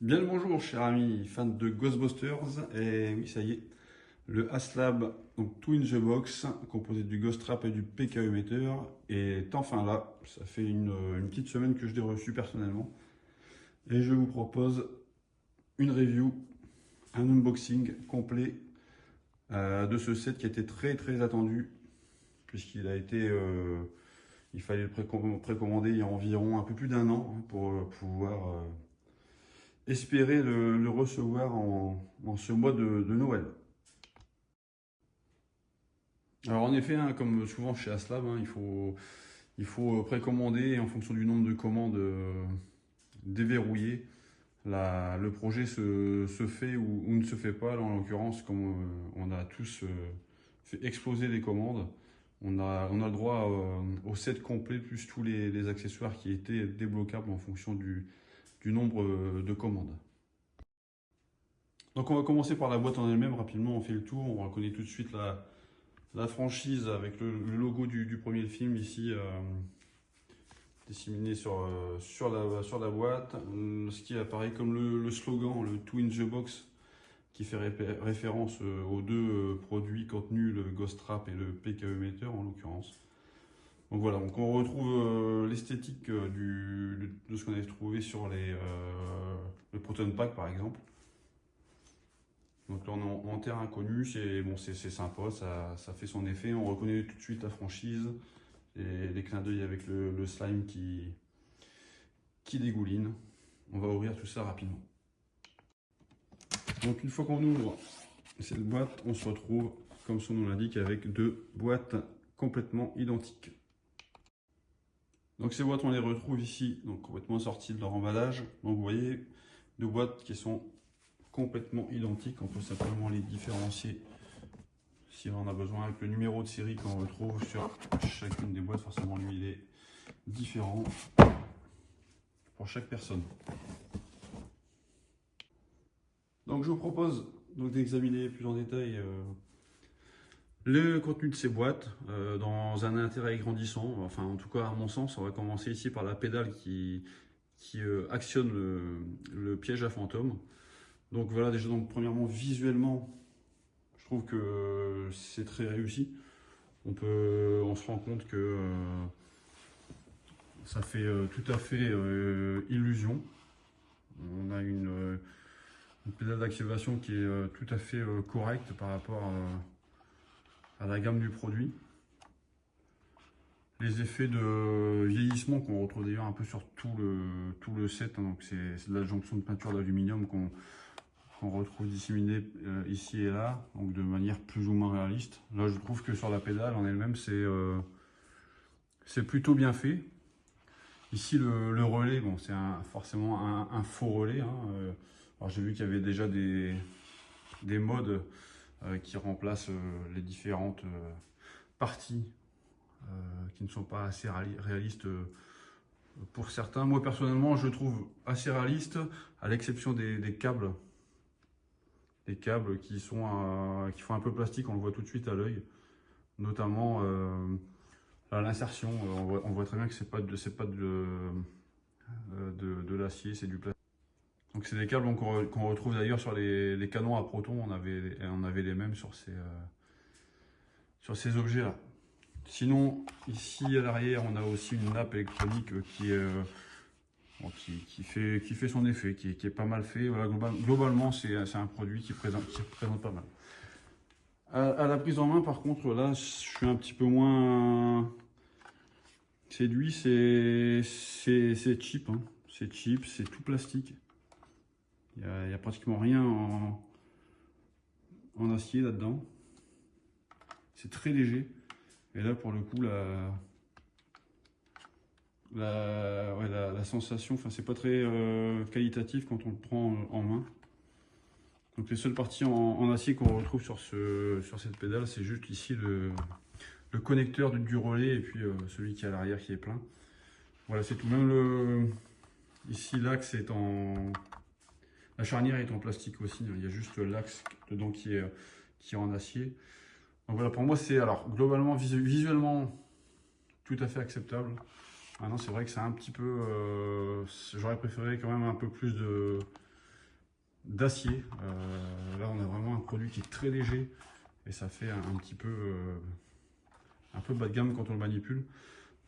Bien le bonjour, chers amis fans de Ghostbusters. Et oui, ça y est, le Haslab, donc tout in the box, composé du Ghost Trap et du PK émetteur, est enfin là. Ça fait une petite semaine que je l'ai reçu personnellement. Et je vous propose une review, un unboxing complet de ce set qui a été très attendu, puisqu'il a été. Il fallait le précommander il y a environ un peu plus d'un an pour pouvoir espérer le recevoir en ce mois de Noël. Alors en effet, hein, comme souvent chez Aslab, hein, il faut précommander et en fonction du nombre de commandes déverrouillées, le projet se fait ou ne se fait pas. Là, en l'occurrence, comme on a tous fait exploser les commandes, on a le droit au set complet plus tous les accessoires qui étaient débloquables en fonction du nombre de commandes. Donc on va commencer par la boîte en elle-même, rapidement on fait le tour, on reconnaît tout de suite la franchise avec le logo du premier film ici disséminé sur la boîte, ce qui apparaît comme le slogan, le Two in the Box, qui fait référence aux deux produits contenus, le Ghost Trap et le PK émetteur en l'occurrence. Donc voilà, donc on retrouve l'esthétique de ce qu'on avait trouvé sur le Proton Pack par exemple. Donc là, on est en terre inconnue, c'est sympa, ça fait son effet. On reconnaît tout de suite la franchise et les clins d'œil avec le slime qui dégouline. On va ouvrir tout ça rapidement. Donc une fois qu'on ouvre cette boîte, on se retrouve, comme son nom l'indique, avec deux boîtes complètement identiques. Donc ces boîtes, on les retrouve ici, donc complètement sorties de leur emballage. Donc vous voyez, deux boîtes qui sont complètement identiques. On peut simplement les différencier si on en a besoin avec le numéro de série qu'on retrouve sur chacune des boîtes. Forcément, lui, il est différent pour chaque personne. Donc je vous propose d'examiner plus en détail le contenu de ces boîtes dans un intérêt grandissant. Enfin, en tout cas, à mon sens, on va commencer ici par la pédale qui actionne le piège à fantôme. Donc voilà, déjà, donc, premièrement, visuellement, je trouve que c'est très réussi. On se rend compte que ça fait tout à fait illusion. On a une pédale d'activation qui est tout à fait correcte par rapport à la gamme du produit. Les effets de vieillissement qu'on retrouve d'ailleurs un peu sur tout le set, hein, donc c'est de la jonction de peinture d'aluminium qu'on retrouve disséminée ici et là, donc de manière plus ou moins réaliste. Là, je trouve que sur la pédale en elle-même, c'est plutôt bien fait. Ici, le relais, bon, c'est forcément un faux relais. Hein. Alors, j'ai vu qu'il y avait déjà des modes qui remplacent les différentes parties qui ne sont pas assez réalistes pour certains. Moi, personnellement, je trouve assez réaliste, à l'exception des câbles. Des câbles qui font un peu plastique, on le voit tout de suite à l'œil. Notamment à l'insertion, on voit très bien que c'est pas de l'acier, c'est du plastique. Donc c'est des câbles qu'on retrouve d'ailleurs sur les canons à protons, on avait les mêmes sur ces objets-là. Sinon, ici à l'arrière, on a aussi une nappe électronique qui fait son effet, qui est pas mal fait. Voilà, globalement, c'est un produit qui présente pas mal. À la prise en main, par contre, là, je suis un petit peu moins séduit. C'est cheap, hein. C'est cheap, c'est tout plastique. Il y a pratiquement rien en acier là-dedans. C'est très léger. Et là, pour le coup, la sensation, enfin, c'est pas très qualitatif quand on le prend en main. Donc les seules parties en acier qu'on retrouve sur cette pédale, c'est juste ici le connecteur du relais et puis celui qui est à l'arrière qui est plein. Voilà, c'est tout. Même ici, l'axe est la charnière est en plastique aussi. Il y a juste l'axe dedans qui est en acier. Donc voilà, pour moi, c'est alors globalement, visuellement, tout à fait acceptable. Maintenant, c'est vrai que c'est un petit peu. J'aurais préféré quand même un peu plus d'acier. Là on a vraiment un produit qui est très léger et ça fait un petit peu bas de gamme quand on le manipule.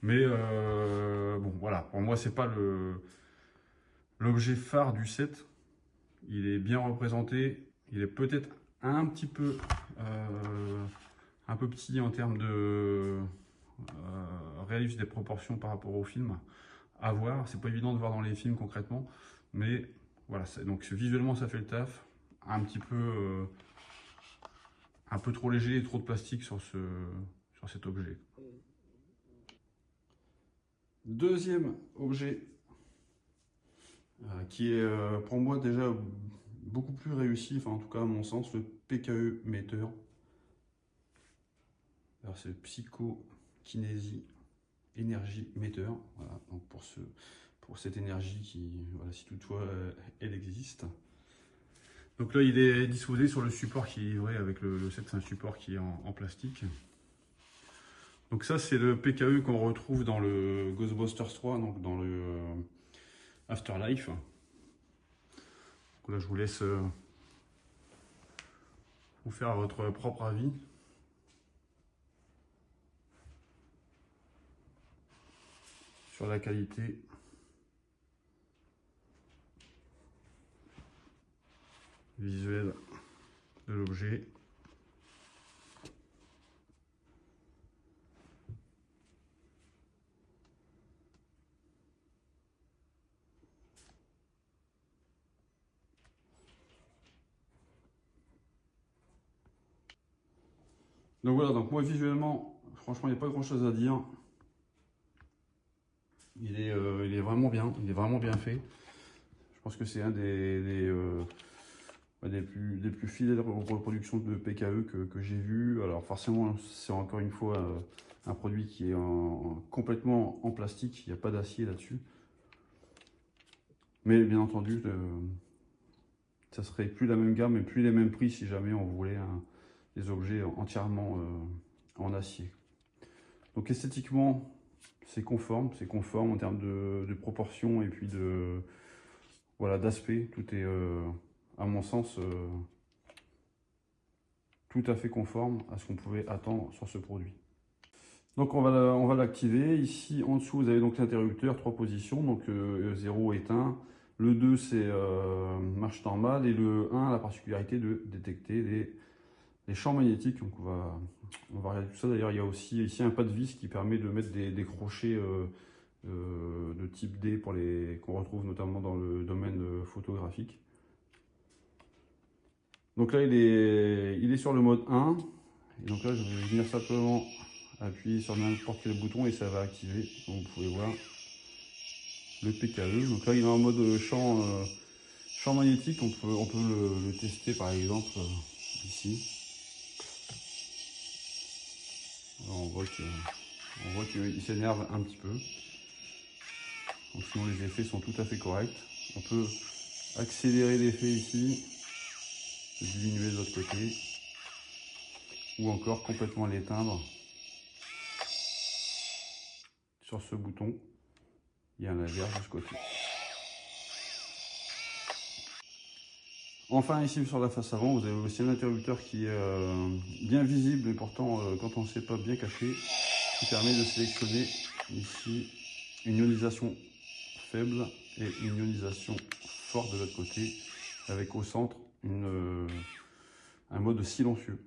Mais bon voilà, pour moi c'est pas l'objet phare du set. Il est bien représenté, il est peut-être un petit peu un peu petit en termes de réalisme des proportions par rapport au film. À voir, c'est pas évident de voir dans les films concrètement, mais voilà, donc visuellement ça fait le taf. Un peu trop léger et trop de plastique sur cet objet. Deuxième objet qui est pour moi déjà beaucoup plus réussi, enfin en tout cas à mon sens, le PKE Meter. Alors c'est le Psychokinésie Énergie Meter. Voilà, donc pour cette énergie qui, voilà, si toutefois elle existe. Donc là il est disposé sur le support qui est livré avec le set, c'est un support qui est en plastique. Donc ça c'est le PKE qu'on retrouve dans le Ghostbusters 3, donc dans le Afterlife. Donc là je vous laisse vous faire votre propre avis. Sur la qualité visuelle de l'objet. Donc voilà, donc moi visuellement, franchement il n'y a pas grand chose à dire. Il est vraiment bien, il est vraiment bien fait. Je pense que c'est un des plus fidèles reproductions de PKE que j'ai vu. Alors forcément, c'est encore une fois un produit qui est complètement en plastique, il n'y a pas d'acier là-dessus. Mais bien entendu, ça serait plus la même gamme et plus les mêmes prix si jamais on voulait des objets entièrement en acier. Donc esthétiquement, c'est conforme en termes de proportions et puis voilà, d'aspect. Tout est, à mon sens, tout à fait conforme à ce qu'on pouvait attendre sur ce produit. Donc on va l'activer. Ici en dessous vous avez donc l'interrupteur, 3 positions, donc 0 éteint. Le 2 c'est marche normale et le 1 a la particularité de détecter les champs magnétiques. Donc on va regarder tout ça. D'ailleurs il y a aussi ici un pas de vis qui permet de mettre des crochets de type D qu'on retrouve notamment dans le domaine photographique. Donc là il est sur le mode 1. Et donc là je vais venir simplement appuyer sur n'importe quel bouton et ça va activer. Donc vous pouvez voir le PKE. Donc là il est en mode champ magnétique. On peut le tester par exemple ici. Alors on voit qu'il s'énerve un petit peu. Donc sinon les effets sont tout à fait corrects. On peut accélérer l'effet ici, diminuer de l'autre côté, ou encore complètement l'éteindre sur ce bouton. Il y a un laser de ce côté. Enfin ici sur la face avant, vous avez aussi un interrupteur qui est bien visible, mais pourtant quand on ne sait pas bien caché, qui permet de sélectionner ici une ionisation faible et une ionisation forte de l'autre côté, avec au centre un mode silencieux.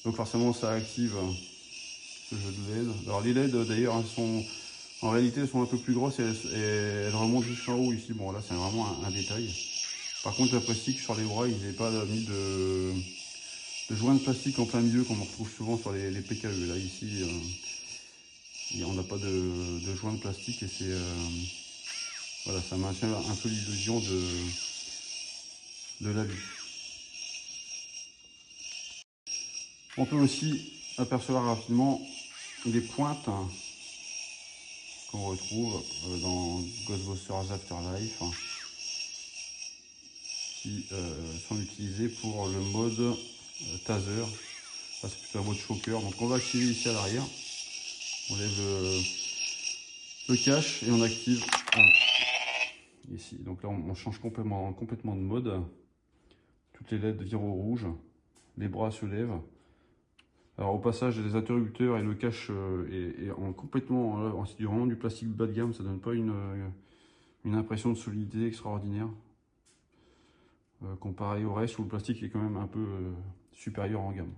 Donc forcément ça active ce jeu de LED. Alors les LED d'ailleurs en réalité elles sont un peu plus grosses et elles remontent jusqu'en haut ici. Bon là c'est vraiment un détail. Par contre j'apprécie que sur les bras ils n'aient pas mis de joint de plastique en plein milieu comme on retrouve souvent sur les PKE. Là ici on n'a pas de joint de plastique et c'est voilà, ça maintient un peu l'illusion de la vue. On peut aussi apercevoir rapidement les pointes qu'on retrouve dans Ghostbusters Afterlife qui sont utilisées pour le mode taser. Là c'est plutôt un mode choker. Donc on va activer ici à l'arrière. On lève le cache et on active ici. Donc là, on change complètement de mode. Toutes les LED virent au rouge, les bras se lèvent. Alors au passage, les interrupteurs et le cache est complètement, c'est vraiment du plastique bas de gamme, ça donne pas une impression de solidité extraordinaire. Comparé au reste où le plastique est quand même un peu supérieur en gamme.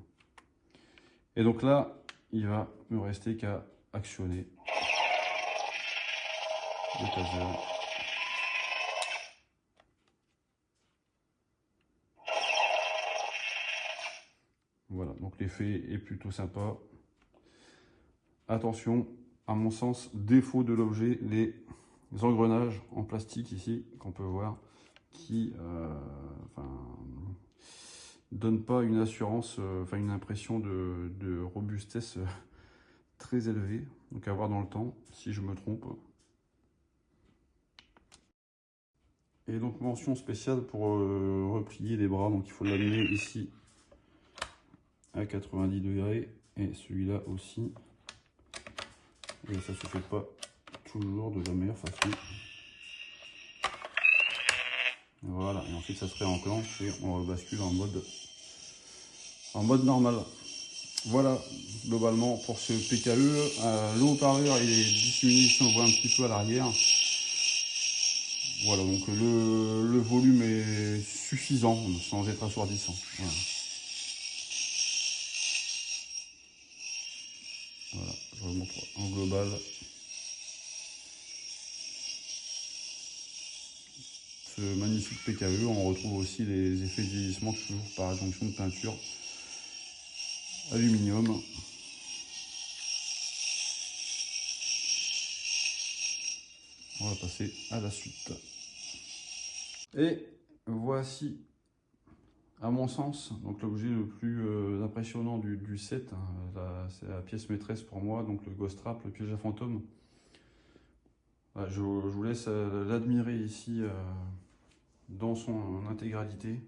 Et donc là, il va me rester qu'à actionner le taser. Voilà, donc l'effet est plutôt sympa. Attention, à mon sens, défaut de l'objet, les engrenages en plastique ici, qu'on peut voir, qui donnent pas une assurance, une impression de robustesse très élevée. Donc à voir dans le temps, si je me trompe. Et donc mention spéciale pour replier les bras, donc il faut l'amener ici à 90 degrés et celui-là aussi. Et ça se fait pas toujours de la meilleure façon. Voilà, et ensuite ça se réenclenche et on rebascule en mode normal. Voilà globalement pour ce PKE. Le haut-parleur il est dissimulé ici, on voit un petit peu à l'arrière. Voilà, donc le volume est suffisant sans être assourdissant. Voilà. Voilà, je vous montre en global. Ce magnifique PKE, on retrouve aussi les effets de vieillissement toujours par adjonction de peinture aluminium. On va passer à la suite. Et voici, à mon sens, donc l'objet le plus impressionnant du set. C'est la pièce maîtresse pour moi, donc le Ghost Trap, le piège à fantôme. Voilà, je vous laisse l'admirer ici dans son intégralité.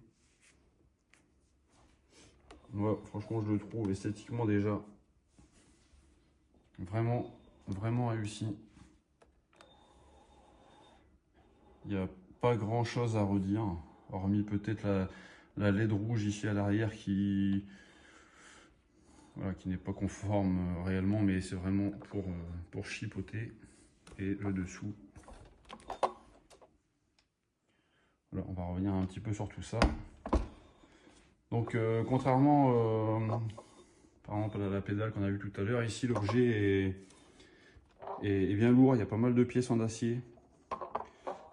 Moi, franchement, je le trouve esthétiquement déjà vraiment réussi. Il n'y a pas grand chose à redire, hormis peut-être la LED rouge ici à l'arrière qui n'est pas conforme réellement, mais c'est vraiment pour chipoter. Et le dessous. Voilà, on va revenir un petit peu sur tout ça. Donc contrairement par exemple à la pédale qu'on a vu tout à l'heure, ici l'objet est bien lourd, il y a pas mal de pièces en acier.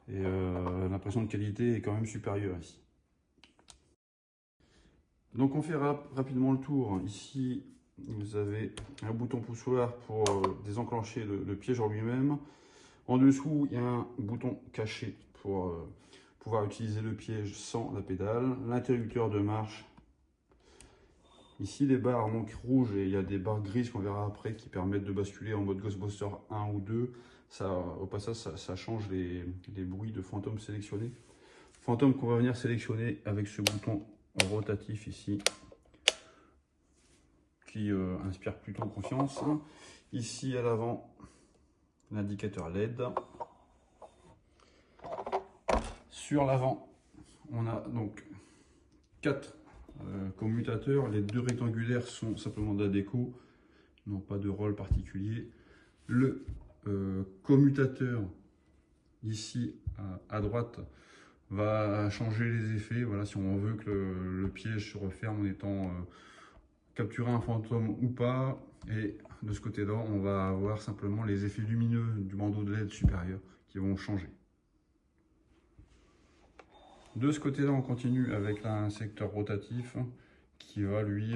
Et l'impression de qualité est quand même supérieure ici. Donc on fait rapidement le tour. Ici, vous avez un bouton poussoir pour désenclencher le piège en lui-même. En dessous, il y a un bouton caché pour pouvoir utiliser le piège sans la pédale. L'interrupteur de marche. Ici, les barres donc rouges et il y a des barres grises qu'on verra après qui permettent de basculer en mode Ghostbuster 1 ou 2. Ça, au passage, ça change les bruits de fantômes sélectionnés. Fantôme qu'on va venir sélectionner avec ce bouton rotatif ici qui inspire plutôt confiance. Ici à l'avant, l'indicateur LED. Sur l'avant, on a donc 4 commutateurs. Les 2 rectangulaires sont simplement de la déco, n'ont pas de rôle particulier. Le commutateur ici à droite va changer les effets. Voilà, si on veut que le piège se referme en étant capturer un fantôme ou pas. Et de ce côté-là, on va avoir simplement les effets lumineux du bandeau de LED supérieur qui vont changer. De ce côté-là, on continue avec un secteur rotatif qui va lui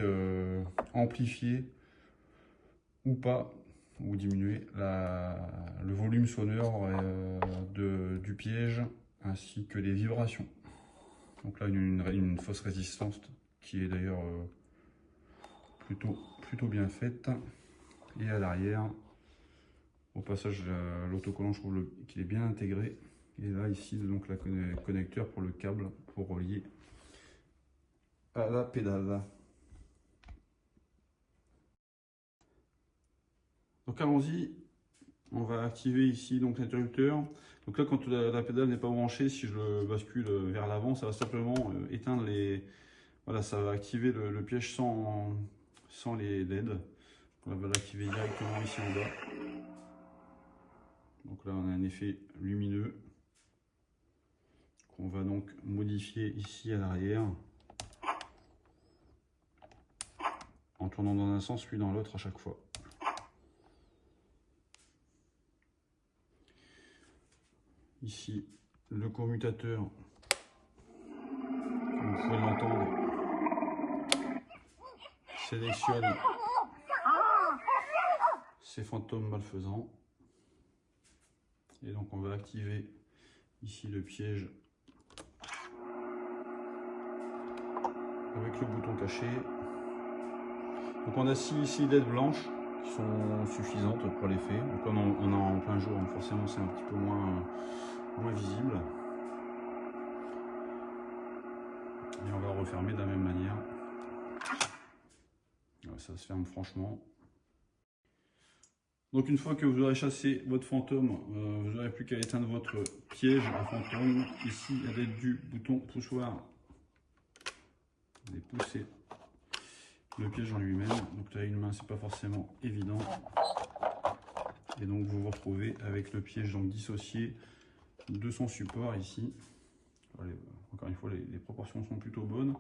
amplifier ou pas, ou diminuer le volume sonore du piège ainsi que les vibrations. Donc là, une fausse résistance qui est d'ailleurs plutôt bien faite. Et à l'arrière, au passage, l'autocollant, je trouve qu'il est bien intégré. Et là, ici, donc, le connecteur pour le câble pour relier à la pédale. Donc allons-y, on va activer ici donc l'interrupteur. Donc là, quand la pédale n'est pas branchée, si je le bascule vers l'avant, ça va simplement éteindre les... Voilà, ça va activer le piège sans les LED. On va l'activer directement ici en bas. Donc là, on a un effet lumineux qu'on va donc modifier ici à l'arrière en tournant dans un sens puis dans l'autre à chaque fois. Ici, le commutateur, comme vous pouvez l'entendre, sélectionne ces fantômes malfaisants. Et donc on va activer ici le piège avec le bouton caché. Donc on a 6 LED blanches qui sont suffisantes pour l'effet. Donc on a en plein jour, donc forcément c'est un petit peu moins visible. Et on va refermer de la même manière. Ouais, ça se ferme franchement. Donc une fois que vous aurez chassé votre fantôme, vous n'aurez plus qu'à éteindre votre piège à fantôme. Ici, à l'aide du bouton poussoir, vous allez pousser le piège en lui-même. Donc là, une main, c'est pas forcément évident. Et donc vous vous retrouvez avec le piège donc dissocié de son support ici. Allez, encore une fois, les proportions sont plutôt bonnes.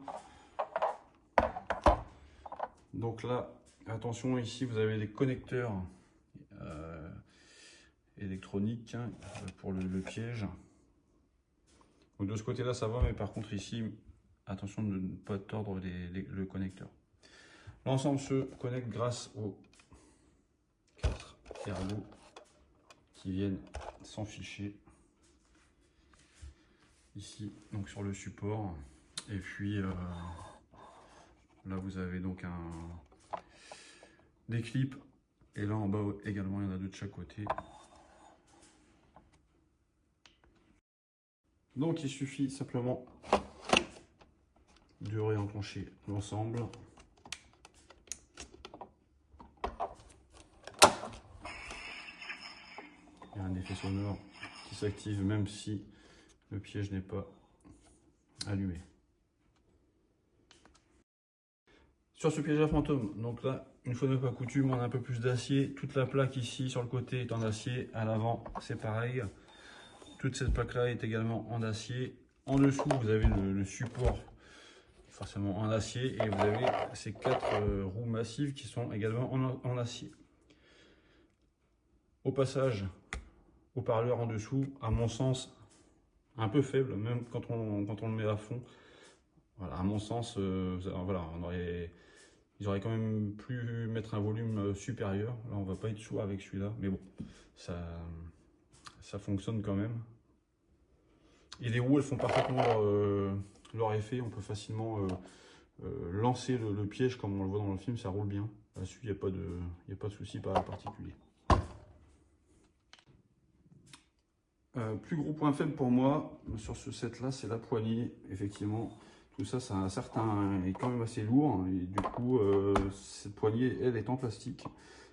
Donc là, attention, ici vous avez des connecteurs électroniques hein, pour le piège. Donc de ce côté là ça va, mais par contre ici attention de ne pas tordre le connecteur. L'ensemble se connecte grâce aux 4 ergots qui viennent s'enficher ici donc sur le support. Et puis là vous avez donc des clips, et là en bas également il y en a deux de chaque côté. Donc il suffit simplement de réenclencher l'ensemble. Il y a un effet sonore qui s'active même si le piège n'est pas allumé. Sur ce piège à fantôme, donc là, une fois n'est pas coutume, on a un peu plus d'acier. Toute la plaque ici sur le côté est en acier, à l'avant c'est pareil. Toute cette plaque là est également en acier. En dessous vous avez le support forcément en acier, et vous avez ces 4 roues massives qui sont également en acier. Au passage, haut-parleur en dessous, à mon sens un peu faible, même quand on le met à fond. Voilà, à mon sens, voilà, ils auraient quand même pu mettre un volume supérieur. Là on va pas être chaud avec celui-là, mais bon, ça fonctionne quand même. Et les roues elles font parfaitement leur effet. On peut facilement lancer le piège comme on le voit dans le film, ça roule bien. Là-dessus il n'y a pas de souci particulier. Plus gros point faible pour moi sur ce set là, c'est la poignée. Effectivement, tout ça, est quand même assez lourd, et du coup cette poignée elle est en plastique.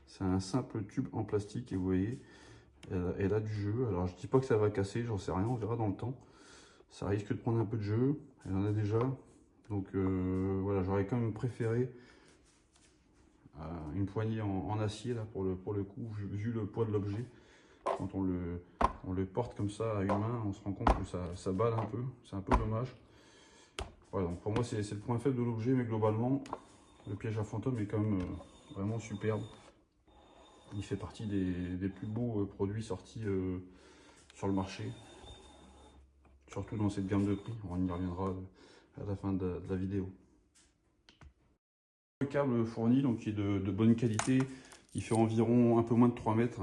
C'est un simple tube en plastique, et vous voyez elle a du jeu. Alors je dis pas que ça va casser, j'en sais rien, on verra dans le temps. Ça risque de prendre un peu de jeu, elle en a déjà. Donc voilà, j'aurais quand même préféré une poignée en acier là pour le coup, vu le poids de l'objet. Quand on le porte comme ça à une main, on se rend compte que ça balle un peu, c'est un peu dommage. Voilà, donc pour moi c'est le point faible de l'objet, mais globalement le piège à fantôme est quand même vraiment superbe. Il fait partie des plus beaux produits sortis sur le marché, surtout dans cette gamme de prix. On y reviendra à la fin de la vidéo. Le câble fourni donc, qui est de bonne qualité, il fait environ un peu moins de 3 mètres.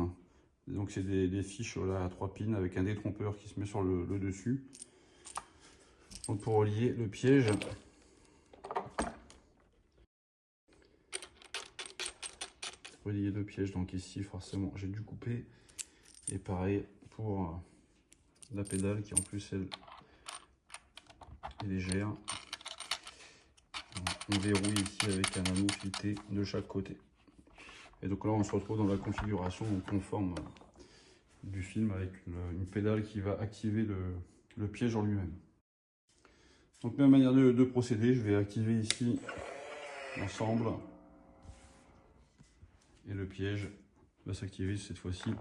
Donc c'est des fiches là, à 3 pins avec un détrompeur qui se met sur le dessus. Donc pour relier le piège, relier le piège, donc ici forcément j'ai dû couper. Et pareil pour la pédale qui en plus elle est légère. On verrouille ici avec un anneau fileté de chaque côté. Et donc là on se retrouve dans la configuration conforme du film avec une pédale qui va activer le piège en lui-même. Donc même manière de procéder, je vais activer ici l'ensemble et le piège va s'activer cette fois-ci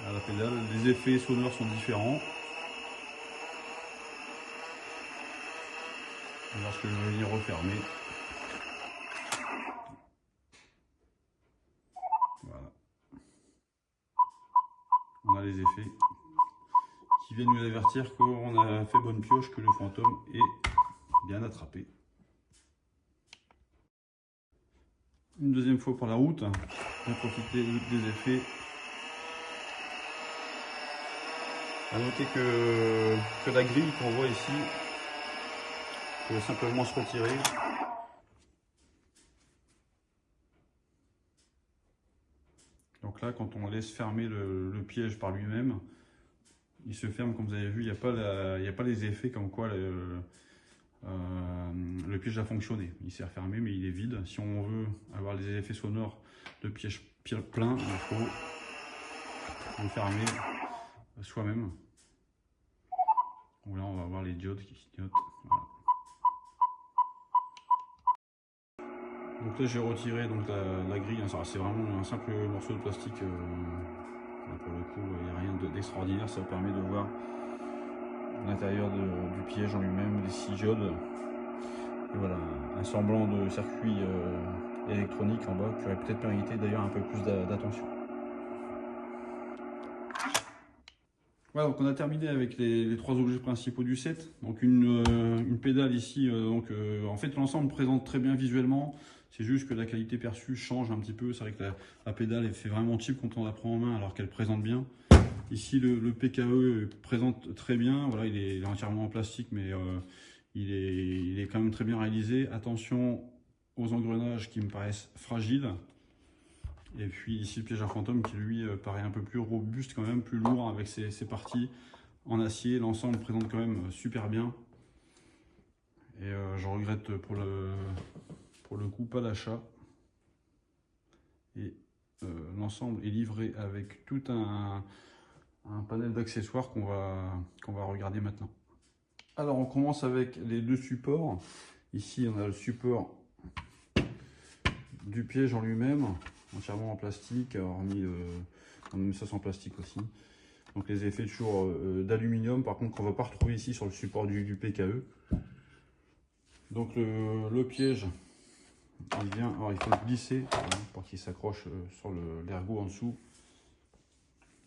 à la pédale. Les effets sonores sont différents. Lorsque je vais venir refermer, voilà, on a les effets qui viennent nous avertir qu'on a fait bonne pioche, que le fantôme est bien attrapé. Une deuxième fois pour la route, on va profiter des effets. À noter que la grille qu'on voit ici peut simplement se retirer. Donc là, quand on laisse fermer le piège par lui-même, il se ferme comme vous avez vu, il n'y a pas les effets comme quoi le piège a fonctionné. Il s'est refermé mais il est vide. Si on veut avoir les effets sonores de piège plein, il faut le fermer soi-même. Là on va voir les diodes qui clignotent. Voilà. Donc là j'ai retiré donc la grille, c'est vraiment un simple morceau de plastique. Pour le coup il n'y a rien d'extraordinaire, ça permet de voir l'intérieur du piège en lui-même, les 6 diodes. Et voilà, un semblant de circuit électronique en bas qui aurait peut-être mérité d'ailleurs un peu plus d'attention. Voilà, donc on a terminé avec les 3 objets principaux du set. Donc une pédale ici, en fait l'ensemble présente très bien visuellement. C'est juste que la qualité perçue change un petit peu. C'est vrai que la pédale elle fait vraiment cheap quand on la prend en main alors qu'elle présente bien. Ici le PKE présente très bien. Voilà, il est entièrement en plastique mais il est quand même très bien réalisé. Attention aux engrenages qui me paraissent fragiles. Et puis ici le piège à fantôme qui lui paraît un peu plus robuste quand même, plus lourd avec ses parties en acier. L'ensemble présente quand même super bien. Et je regrette pour le coup pas l'achat. Et l'ensemble est livré avec tout un panel d'accessoires qu'on va regarder maintenant. Alors on commence avec les 2 supports. Ici on a le support du piège en lui-même, entièrement en plastique, hormis on a mis ça en plastique aussi. Donc les effets toujours d'aluminium, par contre qu'on ne va pas retrouver ici sur le support du PKE. Donc le piège, il faut le glisser pour qu'il s'accroche sur l'ergot en dessous.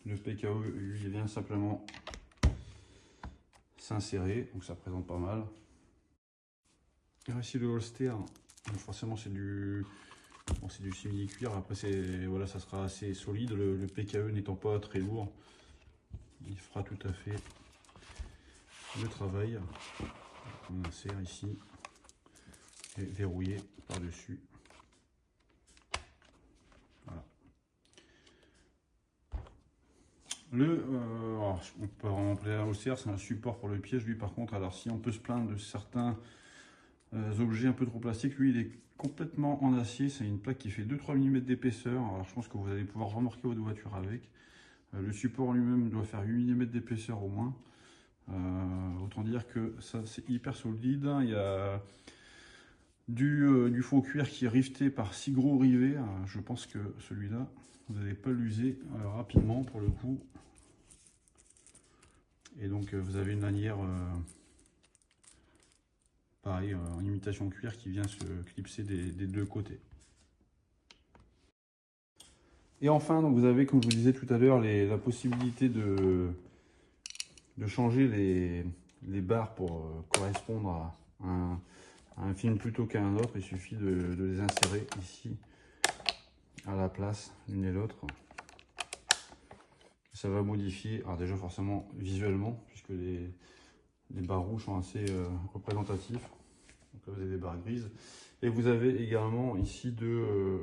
Le PKE lui il vient simplement s'insérer, donc ça présente pas mal. Et ici le holster, donc forcément c'est du simili-cuir, après voilà, ça sera assez solide, le PKE n'étant pas très lourd, il fera tout à fait le travail. On insère ici et verrouillé par-dessus. Voilà. On peut remplir un holster, c'est un support pour le piège, lui par contre, alors si on peut se plaindre de certains objets un peu trop plastiques, lui il est complètement en acier, c'est une plaque qui fait 2-3 mm d'épaisseur, alors je pense que vous allez pouvoir remorquer votre voiture avec. Le support lui-même doit faire 8 mm d'épaisseur au moins. Autant dire que ça c'est hyper solide. Il y a du faux cuir qui est rifté par 6 gros rivets. Je pense que celui-là, vous n'allez pas l'user rapidement pour le coup. Et donc vous avez une lanière pareil en imitation cuir qui vient se clipser des 2 côtés. Et enfin, donc vous avez, comme je vous disais tout à l'heure, la possibilité de changer les barres pour correspondre à un film plutôt qu'à un autre. Il suffit de les insérer ici à la place l'une et l'autre. Ça va modifier, alors déjà forcément visuellement, puisque les barres rouges sont assez représentatifs. Donc là vous avez des barres grises. Et vous avez également ici deux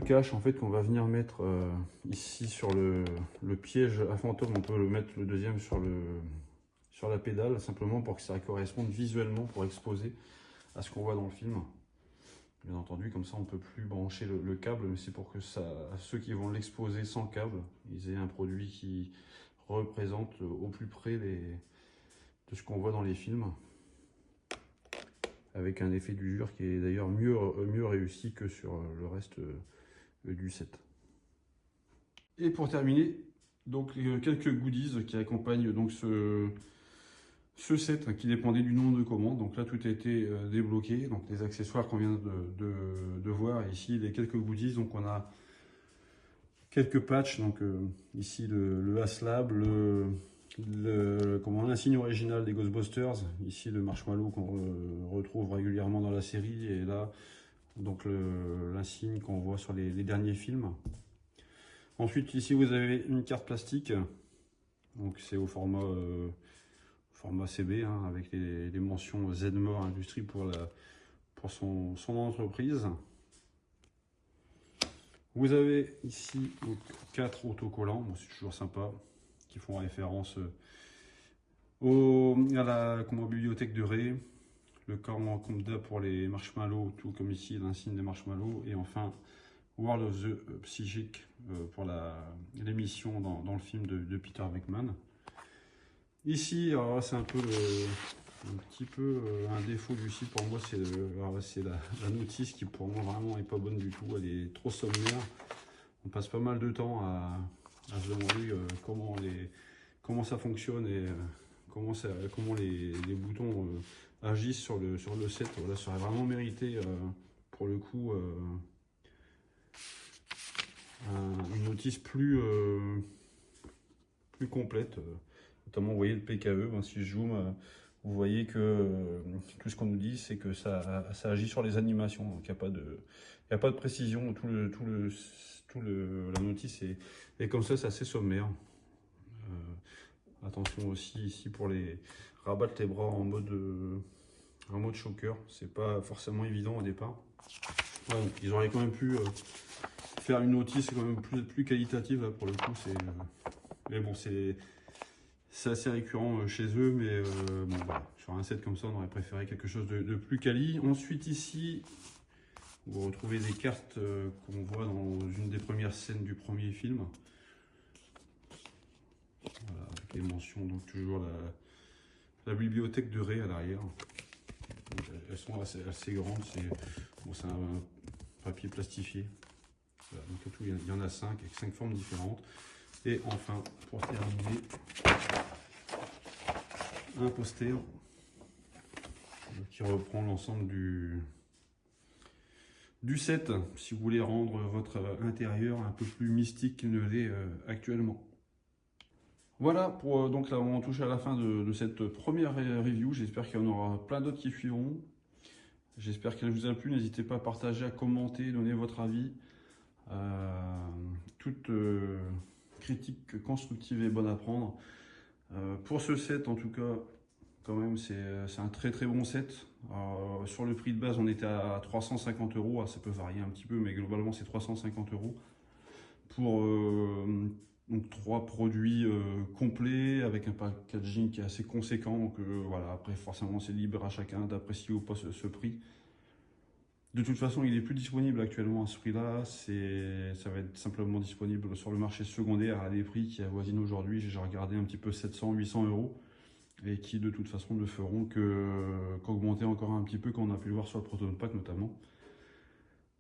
caches en fait qu'on va venir mettre ici sur le piège à fantôme. On peut le mettre le deuxième sur la pédale simplement pour que ça corresponde visuellement, pour exposer à ce qu'on voit dans le film. Bien entendu, comme ça on ne peut plus brancher le câble, mais c'est pour que ceux qui vont l'exposer sans câble, ils aient un produit qui représente au plus près de ce qu'on voit dans les films, avec un effet d'usure qui est d'ailleurs mieux réussi que sur le reste du set. Et pour terminer, donc quelques goodies qui accompagnent donc ce set qui dépendait du nombre de commandes. Donc là tout a été débloqué, donc les accessoires qu'on vient de voir, et ici les quelques goodies. Donc on a quelques patchs, donc ici le Haslab, l'insigne original des Ghostbusters, ici le marshmallow qu'on retrouve régulièrement dans la série, et là donc l'insigne qu'on voit sur les derniers films. Ensuite ici vous avez une carte plastique, donc c'est au format CB, hein, avec les mentions ZMOR Industrie pour son entreprise. Vous avez ici donc 4 autocollants, bon, c'est toujours sympa, qui font référence à la bibliothèque de Ré, le Corman Compda pour les marshmallows, tout comme ici l'insigne des marshmallows, et enfin World of the Psychic pour l'émission dans le film de Peter Venkman. Ici, alors c'est un petit peu un défaut du site pour moi, c'est la notice qui pour moi vraiment est pas bonne du tout, elle est trop sommaire. On passe pas mal de temps à se demander comment ça fonctionne et comment les boutons agissent sur le set. Voilà, ça aurait vraiment mérité pour le coup une notice plus complète. Notamment, vous voyez le PKE, ben, si je zoome, vous voyez que tout ce qu'on nous dit, c'est que ça agit sur les animations. Donc, il n'y a pas de précision. La notice est comme ça, c'est assez sommaire. Attention aussi ici pour les rabattre les bras en mode choker. C'est pas forcément évident au départ. Ouais, donc, ils auraient quand même pu faire une notice quand même plus qualitative là, pour le coup. Mais bon, c'est assez récurrent chez eux, mais bon, voilà. Sur un set comme ça, on aurait préféré quelque chose de plus quali. Ensuite, ici, vous retrouvez des cartes qu'on voit dans une des premières scènes du premier film. Voilà, avec les mentions, donc toujours la bibliothèque de Ré à l'arrière. Elles sont assez grandes, c'est un papier plastifié. Voilà, donc tout, il y en a 5 avec 5 formes différentes. Et enfin, pour terminer, un poster qui reprend l'ensemble du set, si vous voulez rendre votre intérieur un peu plus mystique qu'il ne l'est actuellement. Voilà, donc là on touche à la fin de cette première review. J'espère qu'il y en aura plein d'autres qui suivront. J'espère qu'elle vous a plu. N'hésitez pas à partager, à commenter, donner votre avis. Toute critique constructive est bonne à prendre. Pour ce set, en tout cas, quand même, c'est un très bon set. Sur le prix de base, on était à 350 €. Ça peut varier un petit peu, mais globalement, c'est 350 € pour donc 3 produits complets avec un packaging qui est assez conséquent. Donc voilà, après, forcément, c'est libre à chacun d'apprécier ou pas ce prix. De toute façon, il est plus disponible actuellement à ce prix-là. Ça va être simplement disponible sur le marché secondaire à des prix qui avoisinent aujourd'hui, j'ai regardé un petit peu 700-800 € et qui de toute façon ne feront qu'augmenter encore un petit peu, comme on a pu le voir sur le Proton Pack notamment.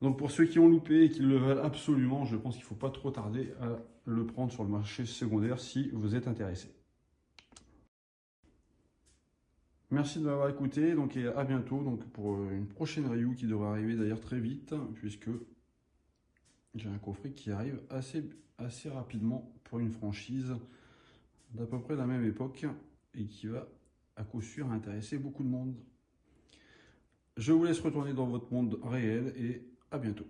Donc pour ceux qui ont loupé et qui le veulent absolument, je pense qu'il ne faut pas trop tarder à le prendre sur le marché secondaire si vous êtes intéressé. Merci de m'avoir écouté, donc, et à bientôt donc, pour une prochaine review qui devrait arriver d'ailleurs très vite, puisque j'ai un coffret qui arrive assez rapidement pour une franchise d'à peu près la même époque et qui va à coup sûr intéresser beaucoup de monde. Je vous laisse retourner dans votre monde réel et à bientôt.